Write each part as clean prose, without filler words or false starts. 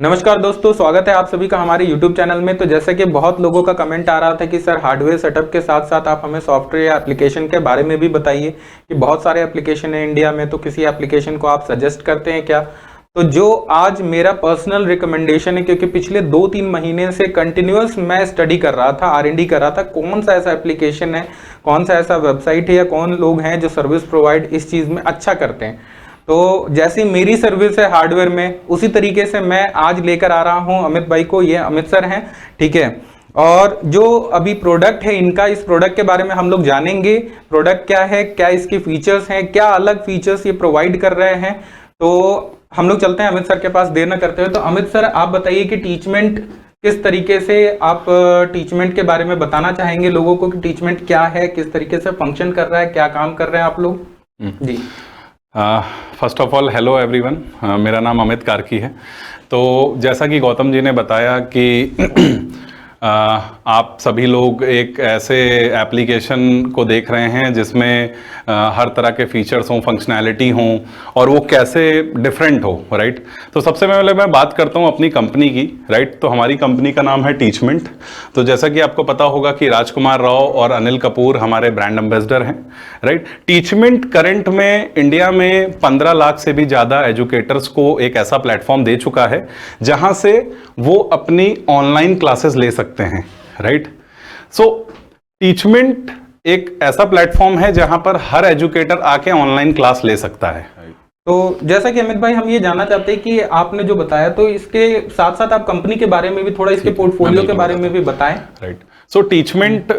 नमस्कार दोस्तों, स्वागत है आप सभी का हमारे YouTube चैनल में। तो जैसे कि बहुत लोगों का कमेंट आ रहा था कि सर हार्डवेयर सेटअप के साथ साथ आप हमें सॉफ्टवेयर या एप्लीकेशन के बारे में भी बताइए कि बहुत सारे एप्लीकेशन है इंडिया में, तो किसी एप्लीकेशन को आप सजेस्ट करते हैं क्या। तो जो आज मेरा पर्सनल रिकमेंडेशन है, क्योंकि पिछले 2-3 महीने से कंटिन्यूअस मैं स्टडी कर रहा था, R&D कर रहा था, कौन सा ऐसा एप्लीकेशन है, कौन सा ऐसा वेबसाइट है या कौन लोग हैं जो सर्विस प्रोवाइड इस चीज़ में अच्छा करते हैं। तो जैसी मेरी सर्विस है हार्डवेयर में, उसी तरीके से मैं आज लेकर आ रहा हूं अमित भाई को। ये अमित सर हैं, ठीक है। और जो अभी प्रोडक्ट है इनका, इस प्रोडक्ट के बारे में हम लोग जानेंगे। प्रोडक्ट क्या है, क्या इसकी फीचर्स हैं, क्या अलग फीचर्स ये प्रोवाइड कर रहे हैं। तो हम लोग चलते हैं अमित सर के पास, देर न करते हुए। तो अमित सर, आप बताइए कि टीचमेंट किस तरीके से, आप टीचमेंट के बारे में बताना चाहेंगे लोगों को कि टीचमेंट क्या है, किस तरीके से फंक्शन कर रहा है, क्या काम कर रहे हैं आप लोग जी। First of all hello everyone, मेरा नाम अमित कार्की है। तो जैसा कि गौतम जी ने बताया कि आप सभी लोग एक ऐसे एप्लीकेशन को देख रहे हैं जिसमें हर तरह के फीचर्स हों, फंक्शनैलिटी हों और वो कैसे डिफरेंट हो, राइट। तो सबसे पहले मैं बात करता हूँ अपनी कंपनी की, राइट। तो हमारी कंपनी का नाम है टीचमेंट। तो जैसा कि आपको पता होगा कि राजकुमार राव और अनिल कपूर हमारे ब्रांड एम्बेसडर हैं, राइट। टीचमेंट करंट में इंडिया में 15 लाख से भी ज़्यादा एजुकेटर्स को एक ऐसा प्लेटफॉर्म दे चुका है जहाँ से वो अपनी ऑनलाइन क्लासेस ले सकते हैं, राइट। सो टीचमेंट एक ऐसा प्लेटफॉर्म है जहां पर हर एजुकेटर आके ऑनलाइन क्लास ले सकता है। तो जैसा कि अमित भाई, हम ये जानना चाहते हैं कि आपने जो बताया, तो इसके साथ साथ आप कंपनी के बारे में भी थोड़ा, इसके पोर्टफोलियो के बारे में भी बताएं। राइट। सो टीचमेंट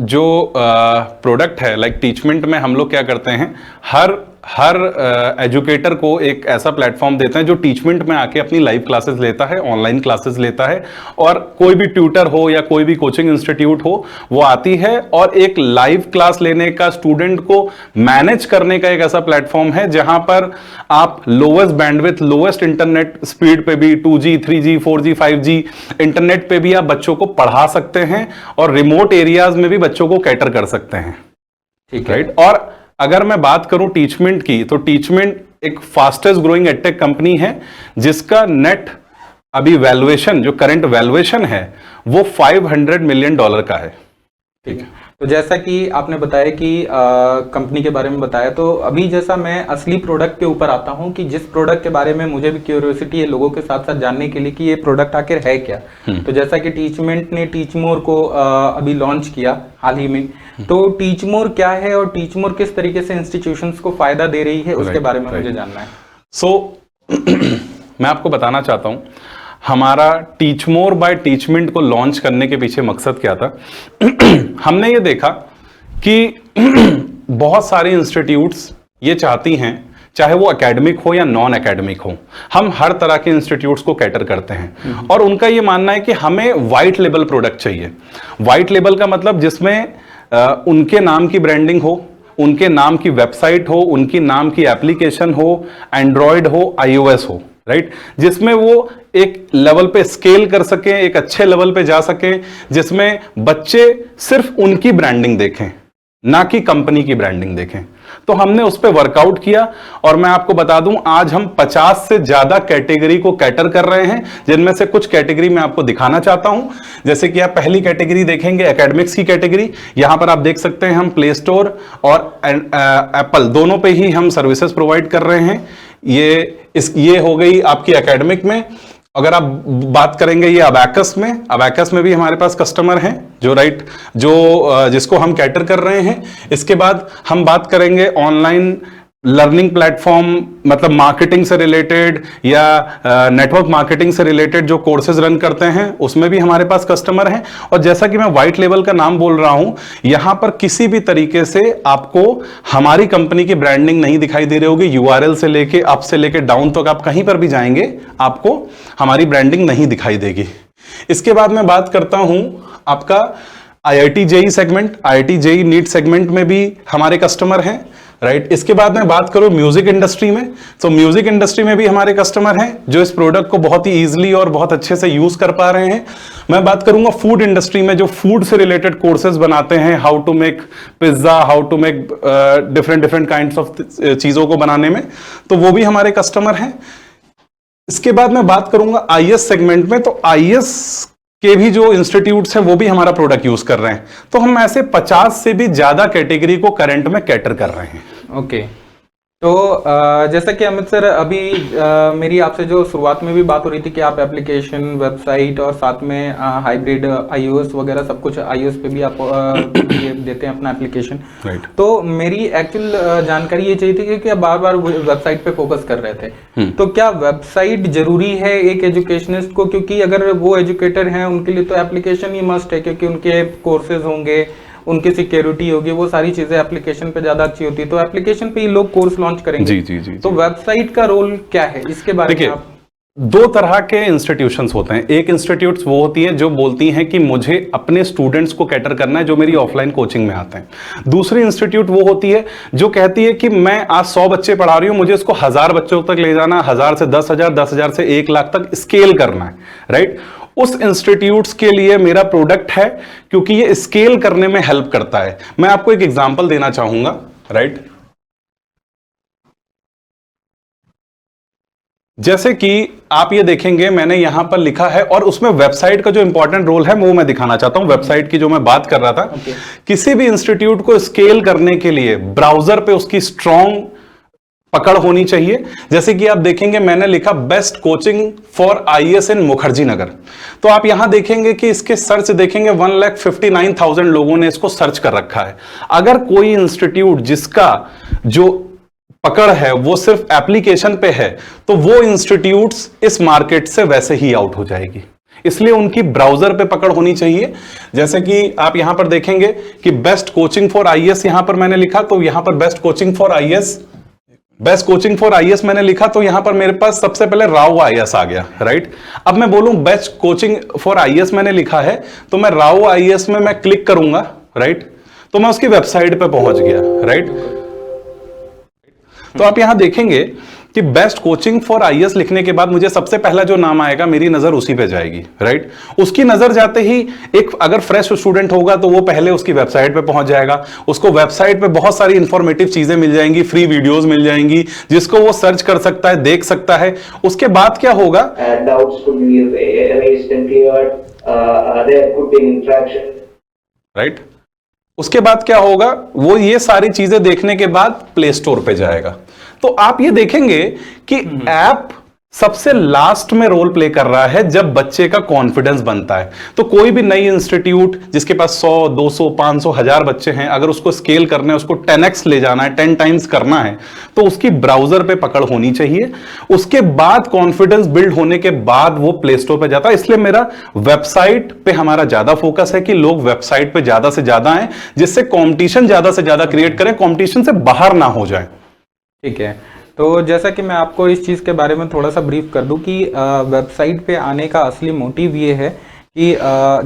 जो प्रोडक्ट है, लाइक टीचमेंट में हम लोग क्या करते हैं, हर एजुकेटर को एक ऐसा प्लेटफॉर्म देते हैं जो टीचमेंट में आके अपनी लाइव क्लासेस लेता है, ऑनलाइन क्लासेस लेता है। और कोई भी ट्यूटर हो या कोई भी कोचिंग इंस्टीट्यूट हो, वो आती है और एक लाइव क्लास लेने का, स्टूडेंट को मैनेज करने का एक ऐसा प्लेटफॉर्म है जहां पर आप lowest bandwidth, lowest internet speed पे भी 2G, 3G, 4G, 5G internet पे भी आप बच्चों को पढ़ा सकते हैं और रिमोट एरियाज में भी बच्चों को कैटर कर सकते हैं, ठीक है, राइट। और अगर मैं बात करूं टीचमेंट की, तो टीचमेंट एक फास्टेस्ट ग्रोइंग एडटेक कंपनी है जिसका नेट अभी वैल्यूएशन, जो करंट वैल्यूएशन है, वो $500 मिलियन का है, ठीक है। तो जैसा कि आपने बताया कि कंपनी के बारे में बताया, तो अभी जैसा मैं असली प्रोडक्ट के ऊपर आता हूं कि जिस प्रोडक्ट के बारे में मुझे भी क्यूरियोसिटी है लोगों के साथ साथ जानने के लिए कि ये प्रोडक्ट आखिर है क्या। तो जैसा कि टीचमेंट ने टीचमोर को अभी लॉन्च किया हाल ही में, तो टीचमोर क्या है और टीचमोर किस तरीके से इंस्टीट्यूशंस को फायदा दे रही है, उसके बारे में मुझे जानना है। मैं आपको बताना चाहता हूं हमारा टीचमोर बाय टीचमेंट को लॉन्च करने के पीछे मकसद क्या था। हमने ये देखा कि बहुत सारे इंस्टीट्यूट्स ये चाहती हैं, चाहे वो एकेडमिक हो या नॉन एकेडमिक हो, हम हर तरह के इंस्टीट्यूट्स को कैटर करते हैं। और उनका ये मानना है कि हमें वाइट लेबल प्रोडक्ट चाहिए। वाइट लेबल का मतलब जिसमें उनके नाम की ब्रांडिंग हो, उनके नाम की वेबसाइट हो, उनकी नाम की एप्लीकेशन हो, एंड्रॉयड हो, iOS हो, राइट। जिसमें वो एक लेवल पे स्केल कर सकें, एक अच्छे लेवल पे जा सकें, जिसमें बच्चे सिर्फ उनकी ब्रांडिंग देखें, ना कि कंपनी की ब्रांडिंग देखें। तो हमने उस पर वर्कआउट किया और मैं आपको बता दूं, आज हम 50 से ज्यादा कैटेगरी को कैटर कर रहे हैं, जिनमें से कुछ कैटेगरी मैं आपको दिखाना चाहता हूं। जैसे कि आप पहली कैटेगरी देखेंगे, एकेडमिक्स की कैटेगरी। यहां पर आप देख सकते हैं हम प्ले स्टोर और एप्पल दोनों पे ही हम सर्विसेज प्रोवाइड कर रहे हैं। ये हो गई आपकी एकेडमिक में। अगर आप बात करेंगे ये अबैकस में भी हमारे पास कस्टमर हैं जो जिसको हम कैटर कर रहे हैं। इसके बाद हम बात करेंगे ऑनलाइन लर्निंग प्लेटफॉर्म, मतलब मार्केटिंग से रिलेटेड या नेटवर्क मार्केटिंग से रिलेटेड जो कोर्सेज रन करते हैं, उसमें भी हमारे पास कस्टमर हैं। और जैसा कि मैं व्हाइट लेवल का नाम बोल रहा हूं, यहां पर किसी भी तरीके से आपको हमारी कंपनी की ब्रांडिंग नहीं दिखाई दे रही होगी। URL से लेके अप से लेके डाउन तक आप कहीं पर भी जाएंगे, आपको हमारी ब्रांडिंग नहीं दिखाई देगी। इसके बाद मैं बात करता हूं आपका IIT JEE segment, IIT JEE NEET segment में भी हमारे कस्टमर हैं, राइट। इसके बाद मैं बात करूं म्यूजिक इंडस्ट्री में, तो म्यूजिक इंडस्ट्री में भी हमारे कस्टमर हैं जो इस प्रोडक्ट को बहुत ही इजीली और बहुत अच्छे से यूज कर पा रहे हैं। मैं बात करूंगा फूड इंडस्ट्री में, जो फूड से रिलेटेड कोर्सेज बनाते हैं, how to make pizza, how to make different kinds of चीजों को बनाने में, तो वो भी हमारे कस्टमर हैं। इसके बाद मैं बात करूंगा आईएएस सेगमेंट में। तो आईएएस के भी जो इंस्टीट्यूट्स हैं वो भी हमारा प्रोडक्ट यूज कर रहे हैं। तो हम ऐसे 50 से भी ज्यादा कैटेगरी को करंट में कैटर कर रहे हैं। ओके। तो जैसा कि अमित सर अभी मेरी आपसे जो शुरुआत में भी बात हो रही थी कि आप एप्लीकेशन, वेबसाइट और साथ में हाइब्रिड आईओएस वगैरह सब कुछ, आईओएस पे भी आप ये देते हैं अपना एप्लीकेशन। राइट। तो मेरी एक्चुअल जानकारी ये चाहिए थी क्योंकि आप बार बार वेबसाइट पे फोकस कर रहे थे। तो क्या वेबसाइट जरूरी है एक एजुकेशनिस्ट को? क्योंकि अगर वो एजुकेटर हैं उनके लिए तो एप्लीकेशन ही मस्ट है, क्योंकि उनके कोर्सेज होंगे, उनकी सिक्योरिटी होगी, वो सारी चीजें एप्लीकेशन पे ज्यादा अच्छी होती है। तो एप्लीकेशन पे ही लोग कोर्स लॉन्च करेंगे। जी जी जी। तो वेबसाइट का रोल क्या है, इसके बारे में आप? दो तरह के इंस्टीट्यूशंस होते हैं। एक इंस्टीट्यूट्स वो होती है जो बोलती हैं कि मुझे अपने स्टूडेंट्स को कैटर करना है जो मेरी ऑफलाइन कोचिंग में आते हैं। दूसरी इंस्टीट्यूट वो होती है जो कहती है कि मैं आज 100 बच्चे पढ़ा रही हूं, मुझे इसको 1000 बच्चों तक ले जाना, 1000 से 10,000, 10,000 से 1 लाख तक स्केल करना है। राइट। उस इंस्टीट्यूट्स के लिए मेरा प्रोडक्ट है क्योंकि ये स्केल करने में हेल्प करता है। मैं आपको एक एग्जांपल देना चाहूंगा। राइट। जैसे कि आप ये देखेंगे मैंने यहां पर लिखा है, और उसमें वेबसाइट का जो इंपॉर्टेंट रोल है वो मैं दिखाना चाहता हूं। वेबसाइट की जो मैं बात कर रहा था, किसी भी इंस्टीट्यूट को स्केल करने के लिए ब्राउजर पे उसकी स्ट्रॉन्ग पकड़ होनी चाहिए। जैसे कि आप देखेंगे मैंने लिखा बेस्ट कोचिंग फॉर आईएएस इन मुखर्जी नगर। तो आप यहां देखेंगे कि इसके सर्च देखेंगे 1,59,000 लोगों ने इसको सर्च कर रखा है। अगर कोई इंस्टीट्यूट जिसका जो पकड़ है वो सिर्फ एप्लीकेशन पे है तो वो इंस्टीट्यूट्स इस मार्केट से वैसे ही आउट हो जाएगी। इसलिए उनकी ब्राउजर पे पकड़ होनी चाहिए। जैसे कि आप यहां पर देखेंगे कि बेस्ट कोचिंग फॉर आईएएस यहां पर मैंने लिखा, तो यहां पर best coaching for IAS, best coaching for IAS मैंने लिखा, तो यहां पर मेरे पास सबसे पहले राव आईएएस आ गया। राइट। अब मैं बोलूं बेस्ट कोचिंग फॉर आईएएस मैंने लिखा है, तो मैं राव आईएएस में मैं क्लिक करूंगा। राइट। तो मैं उसकी वेबसाइट पे पहुंच गया। राइट। तो आप यहां देखेंगे कि बेस्ट कोचिंग फॉर आईएएस लिखने के बाद मुझे सबसे पहला जो नाम आएगा मेरी नजर उसी पे जाएगी। राइट। उसकी नजर जाते ही एक अगर फ्रेश स्टूडेंट होगा तो वो पहले उसकी वेबसाइट पे पहुंच जाएगा। उसको वेबसाइट पे बहुत सारी इंफॉर्मेटिव चीजें मिल जाएंगी, फ्री वीडियोस मिल जाएंगी जिसको वो सर्च कर सकता है, देख सकता है। उसके बाद क्या होगा, राइट। उसके बाद क्या होगा, वो ये सारी चीजें देखने के बाद प्ले स्टोर पे जाएगा। तो आप ये देखेंगे कि ऐप सबसे लास्ट में रोल प्ले कर रहा है जब बच्चे का कॉन्फिडेंस बनता है। तो कोई भी नई इंस्टीट्यूट जिसके पास 100, 200, 500, 1000 बच्चे हैं, अगर उसको स्केल करना है, उसको 10x ले जाना है, 10 टाइम्स करना है, तो उसकी ब्राउजर पे पकड़ होनी चाहिए। उसके बाद कॉन्फिडेंस बिल्ड होने के बाद वो प्ले स्टोर पे जाता है। इसलिए मेरा वेबसाइट पे हमारा ज्यादा फोकस है कि लोग वेबसाइट पे ज्यादा से ज्यादा आए, जिससे कॉम्पिटिशन ज्यादा से ज्यादा क्रिएट करें, कॉम्पिटिशन से बाहर ना हो जाए। ठीक है। तो जैसा कि मैं आपको इस चीज़ के बारे में थोड़ा सा ब्रीफ कर दूं कि वेबसाइट पे आने का असली मोटिव ये है कि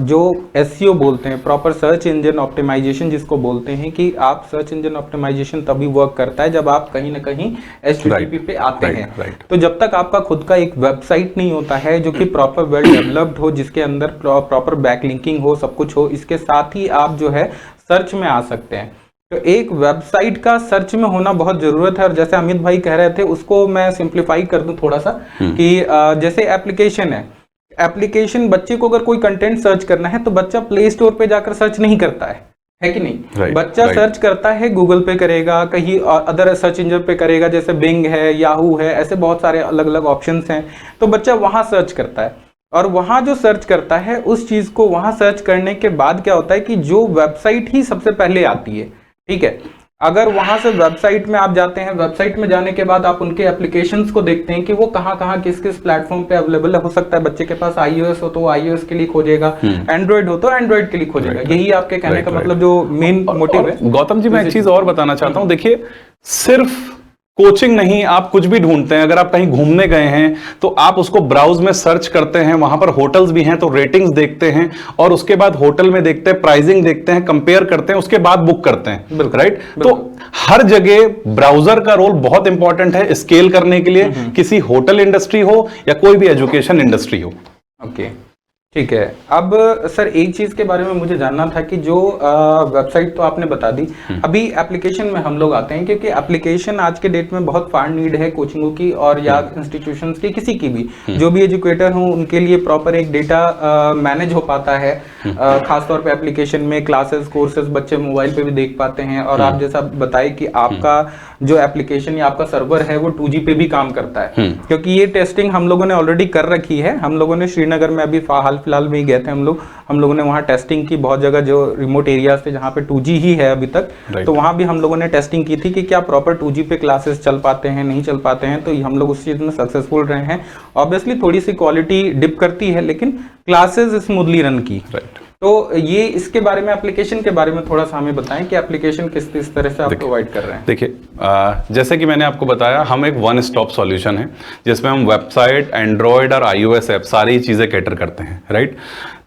जो एसईओ बोलते हैं, प्रॉपर सर्च इंजन ऑप्टिमाइजेशन जिसको बोलते हैं, कि आप सर्च इंजन ऑप्टिमाइजेशन तभी वर्क करता है जब आप कहीं ना कहीं HTTP पे आते हैं। तो जब तक आपका खुद का एक वेबसाइट नहीं होता है जो कि प्रॉपर वेल डेवलप्ड हो, जिसके अंदर प्रॉपर बैकलिंकिंग हो, सब कुछ हो, इसके साथ ही आप जो है सर्च में आ सकते हैं। तो एक वेबसाइट का सर्च में होना बहुत जरूरत है। और जैसे अमित भाई कह रहे थे उसको मैं सिंप्लीफाई कर दूं थोड़ा सा कि जैसे एप्लीकेशन है, एप्लीकेशन बच्चे को अगर कोई कंटेंट सर्च करना है तो बच्चा प्ले स्टोर पे जाकर सर्च नहीं करता है कि नहीं? बच्चा सर्च करता है, गूगल पे करेगा, कहीं अदर सर्च इंजन पे करेगा, जैसे बिंग है, याहू है, ऐसे बहुत सारे अलग अलग ऑप्शंस हैं। तो बच्चा वहां सर्च करता है, और वहां जो सर्च करता है उस चीज को वहां सर्च करने के बाद क्या होता है कि जो वेबसाइट ही सबसे पहले आती है, ठीक है, अगर वहां से वेबसाइट में आप जाते हैं, वेबसाइट में जाने के बाद आप उनके एप्लीकेशंस को देखते हैं कि वो कहाँ किस किस प्लेटफॉर्म पे अवेलेबल हो सकता है। बच्चे के पास iOS हो तो वो iOS के लिए खोजेगा, एंड्रॉइड हो तो एंड्रॉइड के लिए खोजेगा। यही आपके कहने का मतलब जो मेन मोटिव है। गौतम जी, मैं एक चीज और बताना चाहता हूं। देखिए, सिर्फ कोचिंग नहीं, आप कुछ भी ढूंढते हैं, अगर आप कहीं घूमने गए हैं तो आप उसको ब्राउज में सर्च करते हैं, वहां पर होटल्स भी हैं तो रेटिंग्स देखते हैं, और उसके बाद होटल में देखते हैं, प्राइसिंग देखते हैं, कंपेयर करते हैं, उसके बाद बुक करते हैं। राइट। तो हर जगह ब्राउजर का रोल बहुत इंपॉर्टेंट है स्केल करने के लिए, किसी होटल इंडस्ट्री हो या कोई भी एजुकेशन इंडस्ट्री हो। ओके। ठीक है। अब सर एक चीज के बारे में मुझे जानना था कि जो वेबसाइट तो आपने बता दी, अभी एप्लीकेशन में हम लोग आते हैं, क्योंकि एप्लीकेशन आज के डेट में बहुत फाड़ नीड है कोचिंगों की और या इंस्टीट्यूशंस की, किसी की भी, जो भी एजुकेटर हो उनके लिए प्रॉपर एक डेटा मैनेज हो पाता है। खासतौर पे एप्लीकेशन में क्लासेस कोर्सेज बच्चे मोबाइल पे भी देख पाते हैं। और आप जैसा बताए कि आपका जो एप्लीकेशन या आपका सर्वर है वो 2G पे भी काम करता है, क्योंकि ये टेस्टिंग हम लोगों ने ऑलरेडी कर रखी है। हम लोगों ने श्रीनगर में अभी हाल फिलहाल में ही गए थे हम लोगों ने वहाँ टेस्टिंग की, बहुत जगह जो रिमोट एरियाज थे जहाँ पे 2G ही है अभी तक, तो वहाँ भी हम लोगों ने टेस्टिंग की थी कि क्या प्रॉपर 2G पे क्लासेस चल पाते हैं, नहीं चल पाते हैं। तो हम लोग उस चीज़ में सक्सेसफुल रहे हैं। ऑब्वियसली थोड़ी सी क्वालिटी डिप करती है, लेकिन क्लासेस स्मूथली रन की। तो ये इसके बारे में, एप्लीकेशन के बारे में थोड़ा सा हमें बताएं कि एप्लीकेशन किस तरह से आप प्रोवाइड कर रहे हैं। देखिए, जैसे कि मैंने आपको बताया, हम एक वन स्टॉप सॉल्यूशन है जिसमें हम वेबसाइट, एंड्रॉयड और iOS ऐप सारी चीज़ें कैटर करते हैं, राइट।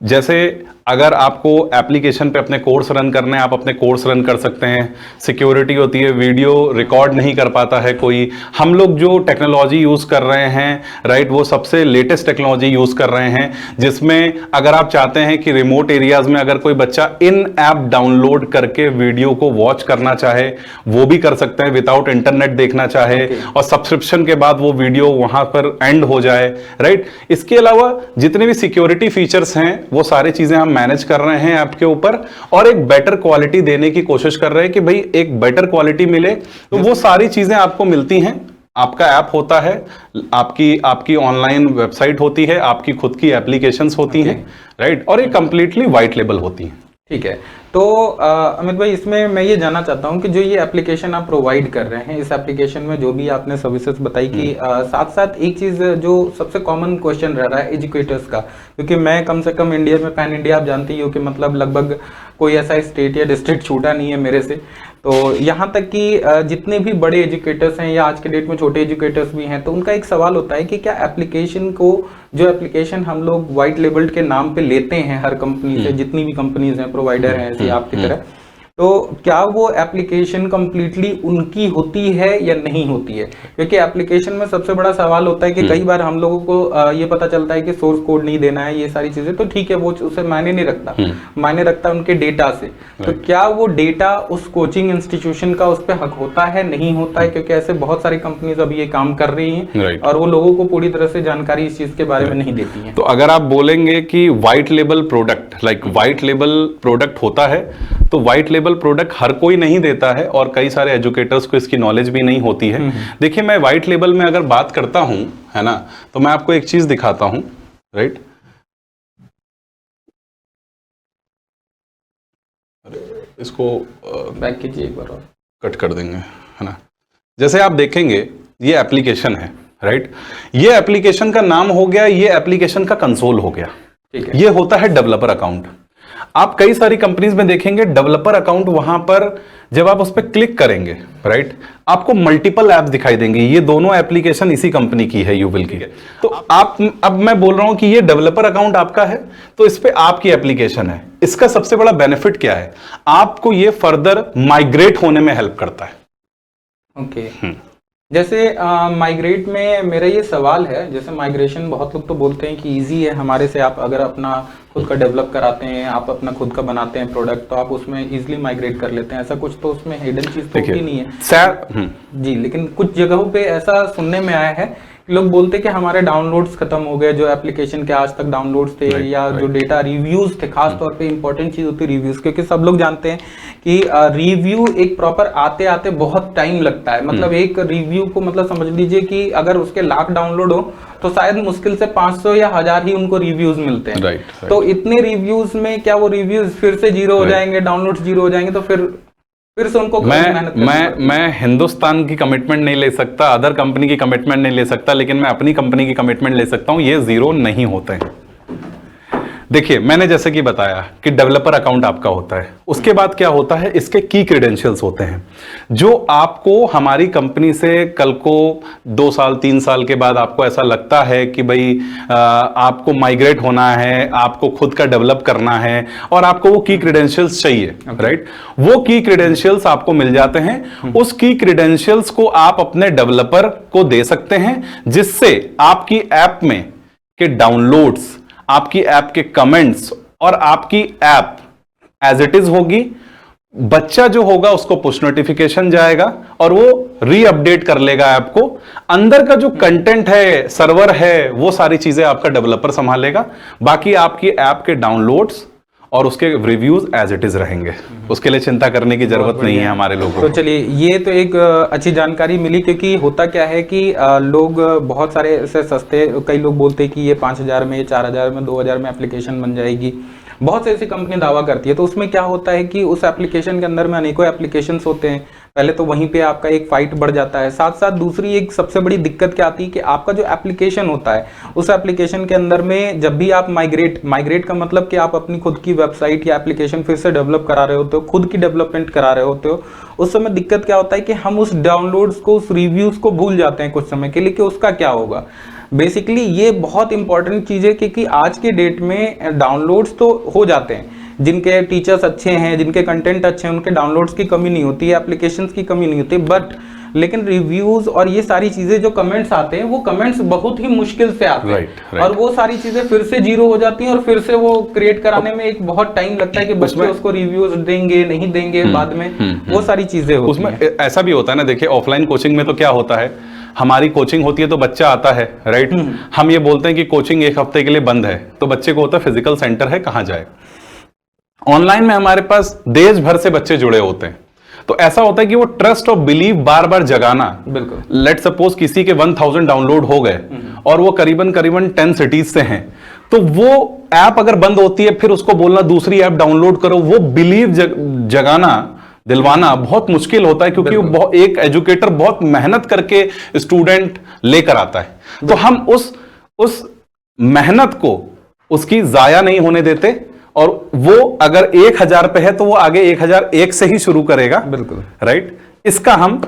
जैसे अगर आपको एप्लीकेशन पे अपने कोर्स रन करने हैं, आप अपने कोर्स रन कर सकते हैं। सिक्योरिटी होती है, वीडियो रिकॉर्ड नहीं कर पाता है कोई। हम लोग जो टेक्नोलॉजी यूज़ कर रहे हैं, राइट, वो सबसे लेटेस्ट टेक्नोलॉजी यूज़ कर रहे हैं, जिसमें अगर आप चाहते हैं कि रिमोट एरियाज में अगर कोई बच्चा इन ऐप डाउनलोड करके वीडियो को वॉच करना चाहे, वो भी कर सकते हैं विदाउट इंटरनेट देखना चाहे, और सब्सक्रिप्शन के बाद वो वीडियो वहां पर एंड हो जाए, राइट। इसके अलावा जितने भी सिक्योरिटी फीचर्स हैं वो सारी चीजें हम मैनेज कर रहे हैं ऐप के ऊपर, और एक बेटर क्वालिटी देने की कोशिश कर रहे हैं कि भाई एक बेटर क्वालिटी मिले। तो वो सारी चीजें आपको मिलती हैं। आपका ऐप होता है, आपकी ऑनलाइन वेबसाइट होती है, आपकी खुद की एप्लीकेशंस होती हैं, राइट, और ये कंप्लीटली वाइट लेबल होती हैं। ठीक है। तो अमित भाई, इसमें मैं ये जानना चाहता हूँ कि जो ये एप्लीकेशन आप प्रोवाइड कर रहे हैं, इस एप्लीकेशन में जो भी आपने सर्विसेज बताई कि साथ साथ एक चीज़ जो सबसे कॉमन क्वेश्चन रह रहा है एजुकेटर्स का, क्योंकि मैं कम से कम इंडिया में, पैन इंडिया आप जानते ही हो कि मतलब लगभग कोई ऐसा स्टेट या डिस्ट्रिक्ट छूटा नहीं है मेरे से। तो यहाँ तक कि जितने भी बड़े एजुकेटर्स हैं या आज के डेट में छोटे एजुकेटर्स भी हैं, तो उनका एक सवाल होता है कि क्या एप्लीकेशन को, जो एप्लीकेशन हम लोग वाइट लेबल्ड के नाम पे लेते हैं हर कंपनी से, जितनी भी कंपनीज हैं, प्रोवाइडर हैं ऐसी आपकी तरह, तो क्या वो एप्लीकेशन कंप्लीटली उनकी होती है या नहीं होती है? क्योंकि एप्लीकेशन में सबसे बड़ा सवाल होता है कि कई बार हम लोगों को ये पता चलता है कि सोर्स कोड नहीं देना है, ये सारी चीजें, तो ठीक है, वो उसे मायने नहीं रखता, मायने रखता है उनके डेटा से। तो क्या वो डेटा उस कोचिंग इंस्टीट्यूशन का उस पर हक होता है, नहीं होता है? क्योंकि ऐसे बहुत सारी कंपनीज अभी ये काम कर रही हैं और वो लोगों को पूरी तरह से जानकारी इस चीज के बारे में नहीं देती है। तो अगर आप बोलेंगे कि white label product, like white label product होता है, तो व्हाइट लेबल प्रोडक्ट हर कोई नहीं देता है और कई सारे एजुकेटर्स को इसकी नॉलेज भी नहीं होती है। देखिए, मैं व्हाइट लेबल में अगर बात करता हूं, है ना, तो मैं आपको एक चीज दिखाता हूं, राइट। इसको बैक कीजिए एक बार और कट कर देंगे, है ना। जैसे आप देखेंगे ये एप्लीकेशन है, राइट। ये एप्लीकेशन का नाम हो गया, ये एप्लीकेशन का कंसोल हो गया, ठीक है। ये होता है डेवलपर अकाउंट। आप कई सारी कंपनीज में देखेंगे डेवलपर अकाउंट, वहां पर जब आप उस पर क्लिक करेंगे, राइट, आपको मल्टीपल ऐप्स दिखाई देंगे। ये दोनों एप्लीकेशन इसी कंपनी की है, यूविल की। तो आप, अब मैं बोल रहा हूं कि ये डेवलपर अकाउंट आपका है, तो इस पे आपकी एप्लीकेशन है। इसका सबसे बड़ा बेनिफिट क्या है? आपको ये फर्दर माइग्रेट होने में हेल्प करता है। ओके। जैसे माइग्रेट में मेरा ये सवाल है, जैसे माइग्रेशन बहुत लोग तो बोलते हैं कि इजी है हमारे से, आप अगर अपना खुद का डेवलप कराते हैं, आप अपना खुद का बनाते हैं प्रोडक्ट, तो आप उसमें इजीली माइग्रेट कर लेते हैं। ऐसा कुछ तो उसमें हिडन चीज तो होती नहीं है जी। लेकिन कुछ जगहों पे ऐसा सुनने में आया है, लोग बोलते कि हमारे डाउनलोड्स खत्म हो गए, जो एप्लीकेशन के आज तक डाउनलोड्स थे, या जो डेटा रिव्यूज थे, खास तौर पे इंपॉर्टेंट चीज होती है रिव्यूज, क्योंकि सब लोग जानते हैं कि रिव्यू एक प्रॉपर आते आते बहुत टाइम लगता है। मतलब एक रिव्यू को, मतलब समझ लीजिए कि अगर उसके लाख डाउनलोड हो तो शायद मुश्किल से 500 या 1000 ही उनको रिव्यूज मिलते हैं। तो इतने रिव्यूज में क्या वो रिव्यूज फिर से जीरो हो जाएंगे, डाउनलोड्स जीरो हो जाएंगे, तो फिर से उनको मैं हिंदुस्तान की कमिटमेंट नहीं ले सकता, अदर कंपनी की कमिटमेंट नहीं ले सकता, लेकिन मैं अपनी कंपनी की कमिटमेंट ले सकता हूं, ये जीरो नहीं होते हैं। देखिए, मैंने जैसे कि बताया कि डेवलपर अकाउंट आपका होता है, उसके बाद क्या होता है, इसके की क्रेडेंशियल्स होते हैं, जो आपको हमारी कंपनी से कल को 2 साल 3 साल के बाद आपको ऐसा लगता है कि भाई आपको माइग्रेट होना है, आपको खुद का डेवलप करना है और आपको वो की क्रेडेंशियल्स चाहिए, राइट। वो की क्रेडेंशियल्स आपको मिल जाते हैं। उस की क्रेडेंशियल्स को आप अपने डेवलपर को दे सकते हैं, जिससे आपकी ऐप में के डाउनलोड्स आपकी ऐप के कमेंट्स और आपकी ऐप एज इट इज होगी। बच्चा जो होगा उसको पुश नोटिफिकेशन जाएगा और वो रीअपडेट कर लेगा ऐप को। अंदर का जो कंटेंट है, सर्वर है, वो सारी चीजें आपका डेवलपर संभालेगा। बाकी आपकी ऐप के डाउनलोड्स और उसके रिव्यूज एज इट इज रहेंगे। उसके लिए चिंता करने की जरूरत नहीं है हमारे लोगों तो को। चलिए, ये तो एक अच्छी जानकारी मिली, क्योंकि होता क्या है कि लोग बहुत सारे ऐसे सस्ते, कई लोग बोलते हैं कि ये 5,000 में, 4,000 में, 2,000 में एप्लीकेशन बन जाएगी। बहुत से ऐसी कंपनी दावा करती है। तो उसमें क्या होता है कि उस एप्लीकेशन के अंदर में अनेकों एप्लीकेशंस होते हैं। पहले तो वहीं पे आपका एक फाइट बढ़ जाता है। साथ साथ दूसरी एक सबसे बड़ी दिक्कत क्या आती है कि आपका जो एप्लीकेशन होता है, उस एप्लीकेशन के अंदर में जब भी आप माइग्रेट का मतलब कि आप अपनी खुद की वेबसाइट या एप्लीकेशन फिर से डेवलप करा रहे होते हो, खुद की डेवलपमेंट करा रहे होते हो, उस समय दिक्कत क्या होता है कि हम उस डाउनलोड्स को, उस रिव्यूज को भूल जाते हैं कुछ समय के लिए कि उसका क्या होगा। बेसिकली ये बहुत इंपॉर्टेंट चीज़ है, क्योंकि आज के डेट में डाउनलोड्स तो हो जाते हैं। जिनके टीचर्स अच्छे हैं, जिनके कंटेंट अच्छे हैं, उनके डाउनलोड्स की कमी नहीं होती है, एप्लीकेशंस की कमी नहीं होती, बट लेकिन रिव्यूज और ये सारी चीजें जो कमेंट्स आते हैं, वो कमेंट्स बहुत ही मुश्किल से आते हैं। Right. और वो सारी चीजें फिर से जीरो हो जाती हैं और फिर से वो क्रिएट कराने में एक बहुत टाइम लगता है कि बच्चे उसको रिव्यूज देंगे नहीं देंगे बाद में, वो सारी चीजें होती उसमें हैं। ऐसा भी होता है ना, देखिए ऑफलाइन कोचिंग में तो क्या होता है, हमारी कोचिंग होती है तो बच्चा आता है, राइट। हम ये बोलते हैं कि कोचिंग 1 हफ्ते के लिए बंद है, तो बच्चे को होता है फिजिकल सेंटर है, कहां जाए। ऑनलाइन में हमारे पास देश भर से बच्चे जुड़े होते हैं, तो ऐसा होता है कि वो ट्रस्ट और बिलीव बार बार जगाना। बिल्कुल। लेट सपोज किसी के 1000 डाउनलोड हो गए और वो करीबन 10 सिटीज से हैं, तो वो ऐप अगर बंद होती है फिर उसको बोलना दूसरी ऐप डाउनलोड करो, वो बिलीव जगाना, दिलवाना बहुत मुश्किल होता है, क्योंकि वो एक एजुकेटर बहुत मेहनत करके स्टूडेंट लेकर आता है। तो हम उस मेहनत को उसकी जाया नहीं होने देते, और वो अगर 1000 पे है तो वो आगे 1001 से ही शुरू करेगा। बिल्कुल, राइट। इसका हम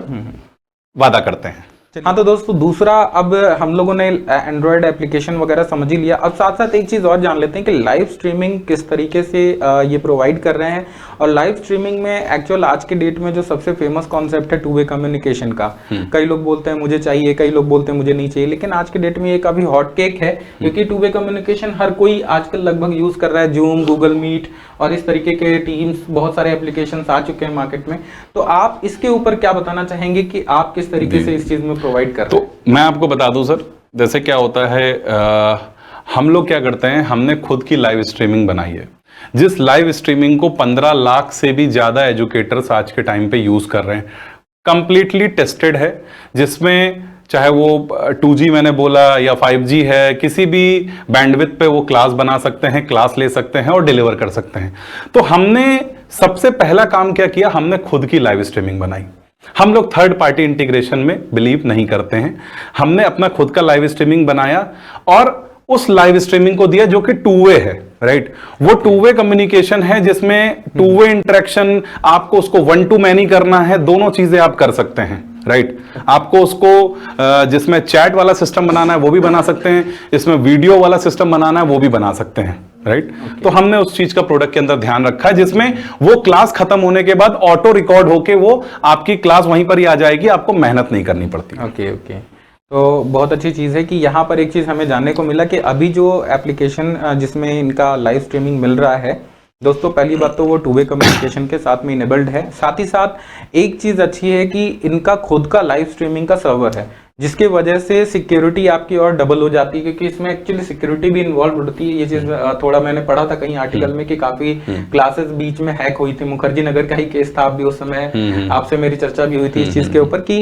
वादा करते हैं। हाँ, तो दोस्तों दूसरा, अब हम लोगों ने एंड्रॉयड एप्लीकेशन वगैरह समझ ही लिया। अब साथ साथ एक चीज़ और जान लेते हैं कि लाइव स्ट्रीमिंग किस तरीके से ये प्रोवाइड कर रहे हैं। और लाइव स्ट्रीमिंग में एक्चुअल आज के डेट में जो सबसे फेमस कॉन्सेप्ट है टू वे कम्युनिकेशन का। कई लोग बोलते हैं मुझे चाहिए, कई लोग बोलते हैं मुझे नहीं चाहिए, लेकिन आज के डेट में ये काफ़ी हॉट केक है, क्योंकि टू वे कम्युनिकेशन हर कोई आजकल लगभग यूज़ कर रहा है। जूम, गूगल मीट और इस तरीके के टीम्स, बहुत सारे एप्लीकेशंस आ चुके हैं मार्केट में। तो आप इसके ऊपर क्या बताना चाहेंगे कि आप किस तरीके से इस चीज़ में प्रोवाइड कर रहे हैं? तो मैं आपको बता दूं सर, जैसे क्या होता है, हम लोग क्या करते हैं, हमने खुद की लाइव स्ट्रीमिंग बनाई है, जिस लाइव स्ट्रीमिंग को 15 लाख से भी ज्यादा एजुकेटर्स आज के टाइम पे यूज कर रहे हैं। कंप्लीटली टेस्टेड है, जिसमें चाहे वो 2G मैंने बोला या 5G है, किसी भी बैंडविड्थ पे वो क्लास बना सकते हैं, क्लास ले सकते हैं और डिलीवर कर सकते हैं। तो हमने सबसे पहला काम क्या किया, हमने खुद की लाइव स्ट्रीमिंग बनाई। हम लोग थर्ड पार्टी इंटीग्रेशन में बिलीव नहीं करते हैं। हमने अपना खुद का लाइव स्ट्रीमिंग बनाया और उस लाइव स्ट्रीमिंग को दिया जो कि 2 वे है, राइट। वो 2 वे कम्युनिकेशन है, जिसमें 2 वे इंटरेक्शन, आपको उसको 1 to many करना है, दोनों चीजें आप कर सकते हैं, राइट। आपको उसको जिसमें चैट वाला सिस्टम बनाना है वो भी बना सकते हैं, इसमें वीडियो वाला सिस्टम बनाना है वो भी बना सकते हैं, राइट। तो हमने उस चीज का प्रोडक्ट के अंदर ध्यान रखा है, जिसमें वो क्लास खत्म होने के बाद ऑटो रिकॉर्ड होके वो आपकी क्लास वहीं पर ही आ जाएगी, आपको मेहनत नहीं करनी पड़ती। ओके ओके, तो बहुत अच्छी चीज़ है कि यहाँ पर एक चीज़ हमें जानने को मिला कि अभी जो एप्लीकेशन जिसमें इनका लाइव स्ट्रीमिंग मिल रहा है दोस्तों, पहली बात तो वो 2 वे कम्युनिकेशन के साथ में इनेबल्ड है। साथ ही साथ एक चीज़ अच्छी है कि इनका खुद का लाइव स्ट्रीमिंग का सर्वर है, जिसके वजह से सिक्योरिटी आपकी और डबल हो जाती है, क्योंकि इसमें एक्चुअली सिक्योरिटी भी इन्वॉल्व होती है। ये चीज़ थोड़ा मैंने पढ़ा था कहीं आर्टिकल में कि काफ़ी क्लासेस बीच में हैक हुई थी। मुखर्जी नगर का ही केस था, अभी उस समय आपसे मेरी चर्चा भी हुई थी इस चीज़ के ऊपर कि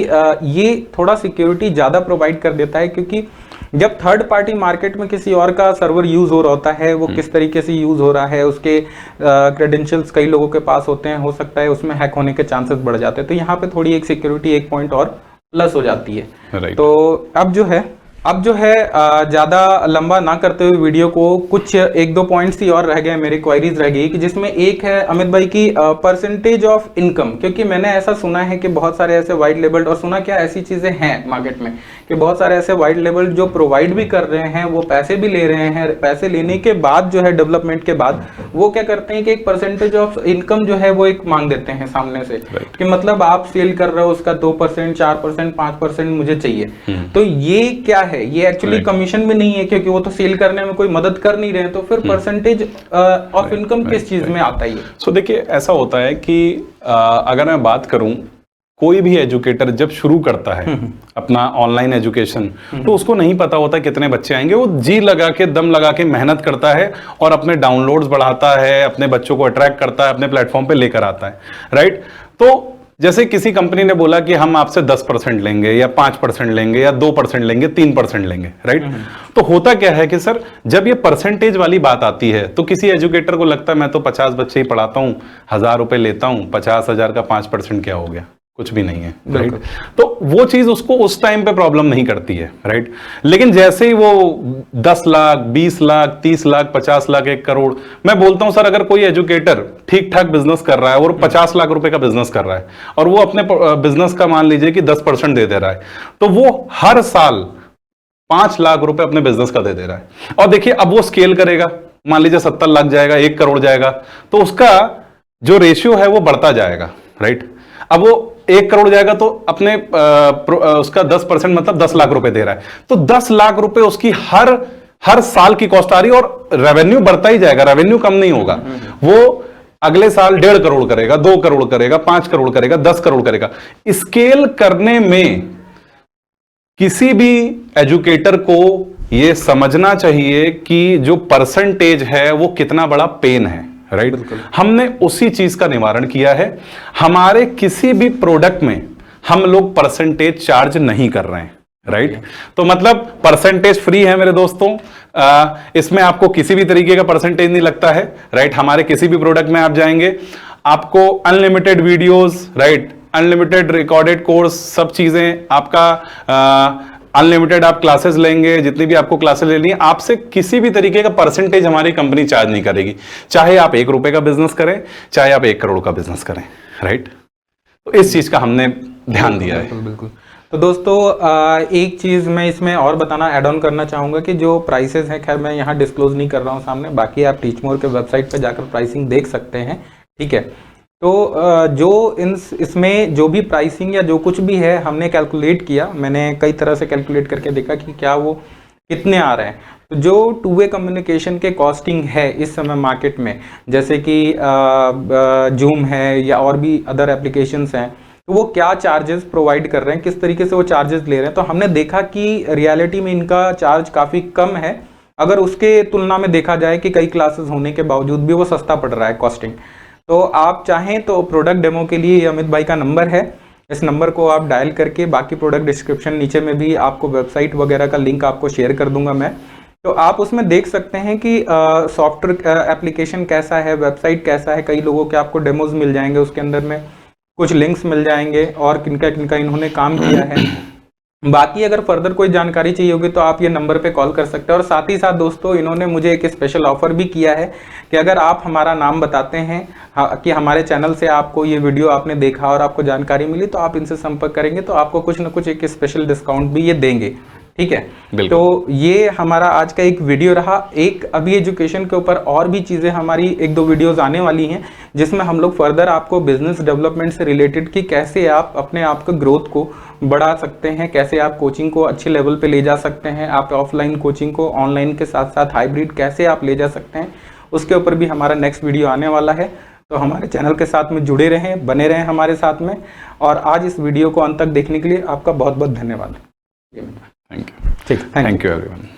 ये थोड़ा सिक्योरिटी ज़्यादा प्रोवाइड कर देता है, क्योंकि जब थर्ड पार्टी मार्केट में किसी और का सर्वर यूज हो रहा होता है, वो किस तरीके से यूज हो रहा है, उसके क्रेडेंशियल्स कई लोगों के पास होते हैं, हो सकता है उसमें हैक होने के चांसेस बढ़ जाते हैं। तो यहाँ पे थोड़ी एक सिक्योरिटी एक पॉइंट और प्लस हो जाती है। Right. तो अब जो है ज़्यादा लंबा ना करते हुए वीडियो को, कुछ 1-2 पॉइंट्स ही और रह गए, मेरी क्वेरीज रह गई, कि जिसमें एक है अमित भाई की परसेंटेज ऑफ इनकम। क्योंकि मैंने ऐसा सुना है कि बहुत सारे ऐसे वाइट लेबल, और सुना क्या ऐसी चीज़ें हैं मार्केट में कि बहुत सारे ऐसे वाइट लेबल जो प्रोवाइड भी कर रहे हैं, वो पैसे भी ले रहे हैं, पैसे लेने के बाद जो है डेवलपमेंट के बाद वो क्या करते हैं कि एक परसेंटेज ऑफ इनकम जो है वो एक मांग देते हैं सामने से, कि मतलब आप सेल कर रहे हो उसका 2%, 4%, 5% मुझे चाहिए। तो ये क्या है, ये एक्चुअली कमीशन भी नहीं है, क्योंकि वो तो सेल करने में कोई मदद कर नहीं रहे हैं, तो फिर परसेंटेज ऑफ इनकम किस चीज में आता है? सो देखिए, ऐसा होता है कि अगर मैं बात करूं, कोई भी एजुकेटर जब शुरू करता है अपना ऑनलाइन एजुकेशन, तो उसको नहीं पता होता कितने बच्चे आएंगे। वो जी लगा के, दम लगा के मेहनत करता है और अपने डाउनलोड्स बढ़ाता है, अपने बच्चों को अट्रैक्ट करता है, अपने प्लेटफॉर्म पे लेकर आता है, राइट। तो जैसे किसी कंपनी ने बोला कि हम आपसे 10% लेंगे या 5% लेंगे या 2% लेंगे, 3% लेंगे, राइट। तो होता क्या है कि सर, जब ये परसेंटेज वाली बात आती है तो किसी एजुकेटर को लगता है मैं तो 50 बच्चे ही पढ़ाता हूं, 1000 रुपए लेता हूं, 50,000 का 5% क्या हो गया, कुछ भी नहीं है, राइट। तो वो चीज उसको उस टाइम पे प्रॉब्लम नहीं करती है, राइट। लेकिन जैसे ही वो 10 लाख, 20 लाख, 30 लाख, 50 लाख, 1 करोड़, मैं बोलता हूं सर, अगर कोई एजुकेटर ठीक ठाक बिजनेस कर रहा है और 50 लाख रुपए का बिजनेस कर रहा है और वो अपने बिजनेस का मान लीजिए कि 10% दे रहा है, तो वो हर साल 5 लाख रुपए अपने बिजनेस का दे रहा है। और देखिए, अब वो स्केल करेगा, मान लीजिए 70 लाख जाएगा, 1 करोड़ जाएगा, तो उसका जो रेशियो है वो बढ़ता जाएगा, राइट। अब वो 1 करोड़ जाएगा तो अपने उसका 10% मतलब 10 लाख रुपए दे रहा है, तो 10 लाख रुपए उसकी हर साल की कॉस्ट आ रही है और रेवेन्यू बढ़ता ही जाएगा, रेवेन्यू कम नहीं होगा। वो अगले साल 1.5 करोड़ करेगा, 2 करोड़ करेगा, 5 करोड़ करेगा, 10 करोड़ करेगा। स्केल करने में किसी भी एजुकेटर को यह समझना चाहिए कि जो परसेंटेज है वो कितना बड़ा पेन है, राइट। हमने उसी चीज का निवारण किया है। हमारे किसी भी प्रोडक्ट में हम लोग परसेंटेज चार्ज नहीं कर रहे हैं, राइट। तो मतलब परसेंटेज फ्री है मेरे दोस्तों, इसमें आपको किसी भी तरीके का परसेंटेज नहीं लगता है, राइट। हमारे किसी भी प्रोडक्ट में आप जाएंगे, आपको unlimited videos, right, unlimited recorded course, सब चीजें आपका अनलिमिटेड आप क्लासेस लेंगे, जितनी भी आपको क्लासेस लेनी है, आपसे किसी भी तरीके का परसेंटेज हमारी कंपनी चार्ज नहीं करेगी, चाहे आप 1 रुपए का बिजनेस करें, चाहे आप 1 करोड़ का बिजनेस करें, राइट। तो इस चीज का हमने ध्यान दिया है। बिल्कुल। तो दोस्तों, एक चीज मैं इसमें और बताना, ऐड ऑन करना चाहूंगा कि जो प्राइसेस हैं, खैर मैं यहाँ डिस्क्लोज नहीं कर रहा हूँ सामने, बाकी आप टीचमोर के वेबसाइट पे जाकर प्राइसिंग देख सकते हैं, ठीक है। तो जो इसमें जो भी प्राइसिंग या जो कुछ भी है हमने कैलकुलेट किया, मैंने कई तरह से कैलकुलेट करके देखा कि क्या वो कितने आ रहे हैं। तो जो 2 वे कम्युनिकेशन के कॉस्टिंग है इस समय मार्केट में, जैसे कि जूम है या और भी अदर एप्लीकेशंस हैं, तो वो क्या चार्जेस प्रोवाइड कर रहे हैं, किस तरीके से वो चार्जेस ले रहे हैं, तो हमने देखा कि रियलिटी में इनका चार्ज काफ़ी कम है। अगर उसके तुलना में देखा जाए कि कई क्लासेस होने के बावजूद भी वो सस्ता पड़ रहा है कॉस्टिंग। तो आप चाहें तो प्रोडक्ट डेमो के लिए अमित भाई का नंबर है, इस नंबर को आप डायल करके, बाकी प्रोडक्ट डिस्क्रिप्शन नीचे में भी आपको वेबसाइट वगैरह का लिंक आपको शेयर कर दूंगा मैं, तो आप उसमें देख सकते हैं कि सॉफ्टवेयर एप्लीकेशन कैसा है, वेबसाइट कैसा है। कई लोगों के आपको डेमोज मिल जाएंगे, उसके अंदर में कुछ लिंक्स मिल जाएंगे और किनका किनका इन्होंने काम किया है। बाकी अगर फर्दर कोई जानकारी चाहिए होगी तो आप ये नंबर पे कॉल कर सकते हैं। और साथ ही साथ दोस्तों, इन्होंने मुझे एक स्पेशल ऑफर भी किया है कि अगर आप हमारा नाम बताते हैं कि हमारे चैनल से आपको ये वीडियो आपने देखा और आपको जानकारी मिली, तो आप इनसे संपर्क करेंगे तो आपको कुछ ना कुछ एक स्पेशल डिस्काउंट भी ये देंगे, ठीक है। तो ये हमारा आज का एक वीडियो रहा। एक अभी एजुकेशन के ऊपर और भी चीज़ें हमारी 1-2 वीडियोस आने वाली हैं, जिसमें हम लोग फर्दर आपको बिजनेस डेवलपमेंट से रिलेटेड कि कैसे आप अपने आप के ग्रोथ को बढ़ा सकते हैं, कैसे आप कोचिंग को अच्छे लेवल पे ले जा सकते हैं, आप ऑफलाइन कोचिंग को ऑनलाइन के साथ साथ हाइब्रिड कैसे आप ले जा सकते हैं, उसके ऊपर भी हमारा नेक्स्ट वीडियो आने वाला है। तो हमारे चैनल के साथ में जुड़े रहें, बने रहें हमारे साथ में। और आज इस वीडियो को अंत तक देखने के लिए आपका बहुत बहुत धन्यवाद। Thank you everyone.